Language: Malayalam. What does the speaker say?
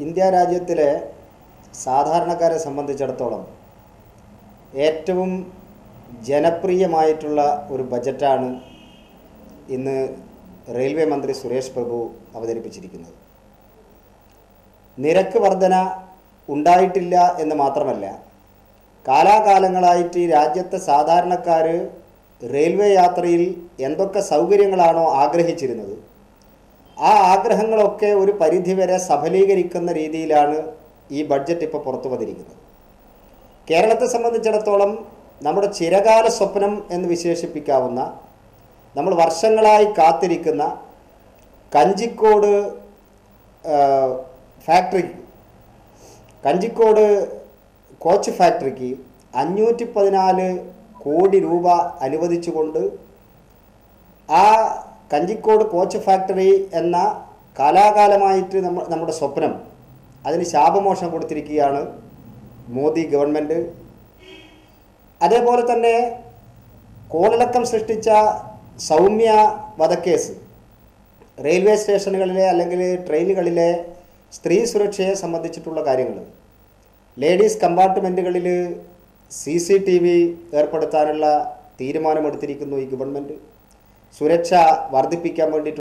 ഇന്ത്യ രാജ്യത്തിലെ സാധാരണക്കാരെ സംബന്ധിച്ചിടത്തോളം ഏറ്റവും ജനപ്രിയമായിട്ടുള്ള ഒരു ബജറ്റാണ് ഇന്ന് റെയിൽവേ മന്ത്രി സുരേഷ് പ്രഭു അവതരിപ്പിച്ചിരിക്കുന്നത്. നിരക്ക് വർധന ഉണ്ടായിട്ടില്ല എന്ന് മാത്രമല്ല, കാലാകാലങ്ങളായിട്ട് ഈ രാജ്യത്തെ സാധാരണക്കാർ റെയിൽവേ യാത്രയിൽ എന്തൊക്കെ സൗകര്യങ്ങളാണോ ആഗ്രഹിച്ചിരുന്നത്, ആ ആഗ്രഹങ്ങളൊക്കെ ഒരു പരിധിവരെ സഫലീകരിക്കുന്ന രീതിയിലാണ് ഈ ബഡ്ജറ്റ് ഇപ്പോൾ പുറത്തു വന്നിരിക്കുന്നത്. കേരളത്തെ സംബന്ധിച്ചിടത്തോളം നമ്മുടെ ചിരകാല സ്വപ്നം എന്ന് വിശേഷിപ്പിക്കാവുന്ന, നമ്മൾ വർഷങ്ങളായി കാത്തിരിക്കുന്ന കഞ്ചിക്കോട് കോച്ച് ഫാക്ടറിക്ക് 514 കോടി രൂപ അനുവദിച്ചുകൊണ്ട് ആ കഞ്ചിക്കോട് കോച്ച് ഫാക്ടറി എന്ന കാലാകാലമായിട്ട് നമ്മുടെ സ്വപ്നം, അതിന് ശാപമോഷം കൊടുത്തിരിക്കുകയാണ് മോദി ഗവൺമെൻറ്. അതേപോലെ തന്നെ കോളിളക്കം സൃഷ്ടിച്ച സൗമ്യ വധക്കേസ്, റെയിൽവേ സ്റ്റേഷനുകളിലെ അല്ലെങ്കിൽ ട്രെയിനുകളിലെ സ്ത്രീ സുരക്ഷയെ സംബന്ധിച്ചിട്ടുള്ള കാര്യങ്ങൾ, ലേഡീസ് കമ്പാർട്ട്മെൻറ്റുകളിൽ CCTV ഏർപ്പെടുത്താനുള്ള തീരുമാനമെടുത്തിരിക്കുന്നു ഈ ഗവൺമെൻറ്. സുരക്ഷ വർദ്ധിപ്പിക്കാൻ വേണ്ടിയിട്ട്